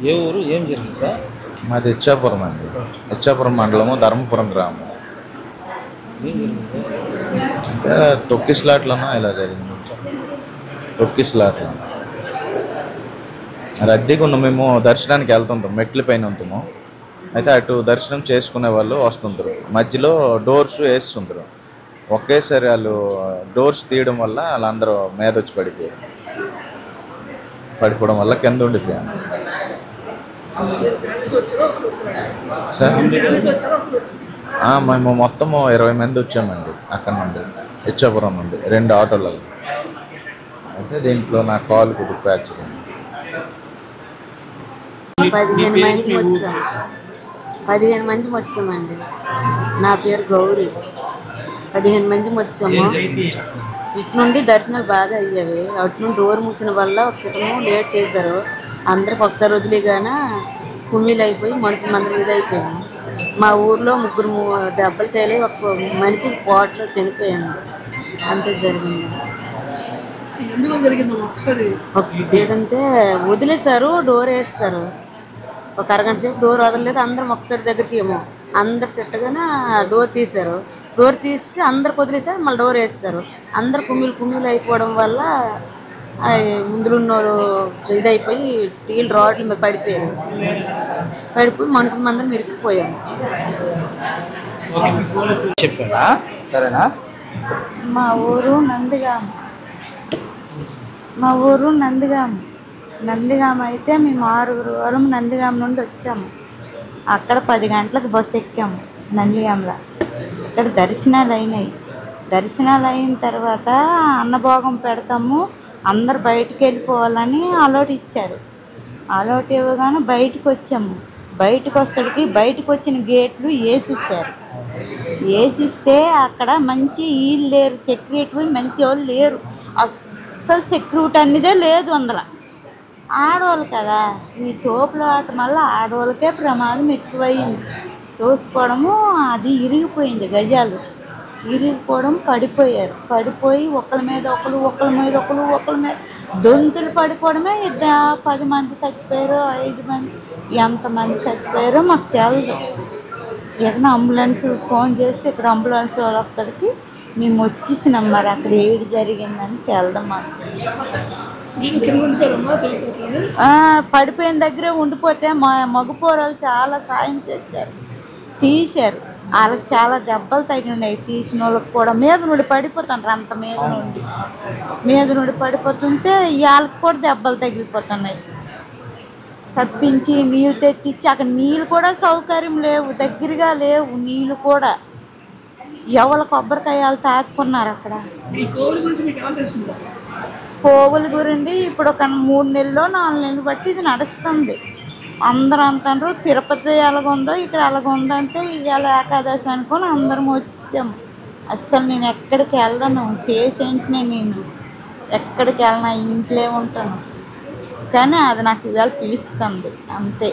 ఏ ఊరు ఏం జరిగింది సార్? మాది ఇచ్చాపురం అండి. ఇచ్చాపురం మండలము, ధర్మపురం గ్రామం. ఏం జరిగింది? అయితే తొక్కిసలాట్లనో ఇలా జరిగింది. తొక్కిసలాట్లు రద్దీగా ఉన్న మేము దర్శనానికి వెళ్తుంటాం, మెట్ల పైన ఉంటాము. అయితే అటు దర్శనం చేసుకునే వాళ్ళు వస్తుంటారు, మధ్యలో డోర్స్ వేస్తుంటారు. ఒకేసారి వాళ్ళు డోర్స్ తీయడం వల్ల వాళ్ళందరూ మీద వచ్చి పడిపోవడం వల్ల కింద ఉండిపోయాను సార్. మేము మొత్తం 20 మంది వచ్చామండి అక్కడ నుండి, ఇచ్చాపురం నుండి 2 ఆటోలలో. అయితే దీంట్లో నా కాలు కొద్దిగా ఫ్రాక్చర్ అయింది. 15 మంది వచ్చామండి. నా పేరు గౌరీ. 15 మంది వచ్చాము. ఇటు నుండి దర్శనాలు బాగా అయ్యేవి. అటు నుండి డోర్ మూసిన వల్ల ఒక సెకండ్ లేట్ చేశారు. అందరికి ఒకసారి వదిలిగానే కుమ్మిలు అయిపోయి మనుషుల మంది మీద అయిపోయాము. మా ఊర్లో 3 దెబ్బలు తేలి ఒక మనిషి పోట్లో చనిపోయింది. అంతే జరిగింది. ఏంటంటే వదిలేశారు, డోర్ వేస్తారు. ఒక అరగంట సేపు డోర్ వదలలేదు. అందరం ఒకసారి దగ్గరికి ఏమో అందరు తిట్టగానే డోర్ తీశారు. డోర్ తీసి అందరికి వదిలేసారు, మళ్ళీ డోర్ వేస్తారు. అందరు కుమ్మిలు అయిపోవడం వల్ల ముందులో ఉన్నోళ్ళు ఇదైపోయి స్టీల్ రాడ్ల మీద పడిపోయి మనుషుల మందరం ఇరికిపోయాము. చెప్పారా? సరేనా? మా ఊరు నందిగామ అయితే మేము 6 వారం నందిగామ నుండి వచ్చాము. అక్కడ 10 గంటలకు బస్సు ఎక్కాము నందిగామలో. ఇక్కడ దర్శనాలు అయినాయి. దర్శనాలు అయిన తర్వాత అన్నభోగం పెడతాము, అందరు బయటికి వెళ్ళిపోవాలని అలౌట్ ఇచ్చారు. అలౌట్ ఇవ్వగానే బయటకు వచ్చాము. బయటకు వచ్చిన గేట్లు వేసిస్తారు. వేసిస్తే అక్కడ మంచి వీళ్ళు లేరు, సెక్యూరిటీ మంచి వాళ్ళు లేరు. అస్సలు సెక్యూరిటీ అనేదే లేదు. అందులో ఆడవాళ్ళు కదా, ఈ తోపుల ఆట వల్ల ఆడవాళ్ళకే ప్రమాదం ఎక్కువయింది. తోసుకోవడము అది ఇరిగిపోయింది. గజాలు ఇరిగిపోవడం, పడిపోయి ఒకళ్ళ మీద దొంతులు పడిపోవడమే. 10 మంది చచ్చిపోయారో 5 మంది ఎంతమంది చచ్చిపోయారో మాకు తెలియదు. ఎక్కడ అంబులెన్స్ ఫోన్ చేస్తే ఇక్కడ అంబులెన్స్ వాళ్ళు వస్తాడికి మేము వచ్చేసినాం. మరి అక్కడ ఏడు జరిగిందని తెలదు మాకు. పడిపోయిన దగ్గరే ఉండిపోతే మగపోరాలు చాలా సాయం చేశారు, తీశారు. వాళ్ళకి చాలా దెబ్బలు తగిలినాయి. తీసిన వాళ్ళకి కూడా మీద నుండి పడిపోతున్నారు. అంత మీద నుండి పడిపోతుంటే వాళ్ళకి కూడా దెబ్బలు తగిలిపోతున్నాయి. తప్పించి నీళ్ళు తెచ్చిచ్చి అక్కడ నీళ్ళు కూడా సౌకర్యం లేవు, దగ్గరగా లేవు నీళ్ళు కూడా. ఎవరు కొబ్బరికాయలు తాక్కున్నారు అక్కడ. కోవుల గురించి ఇప్పుడు ఒక 3 నెలలు 4 నెలలు బట్టి ఇది నడుస్తుంది. అందరూ అంటారు తిరుపతి ఎలాగుందో ఇక్కడ అలాగుందంటే ఇవాళ ఏకాదశి అనుకొని అందరం వచ్చాము. అస్సలు నేను ఎక్కడికి వెళ్ళను, పేషెంట్ని. నేను ఎక్కడికి వెళ్ళినా ఇంట్లో ఉంటాను. కానీ అది నాకు ఇవాళ పిలుస్తుంది అంతే.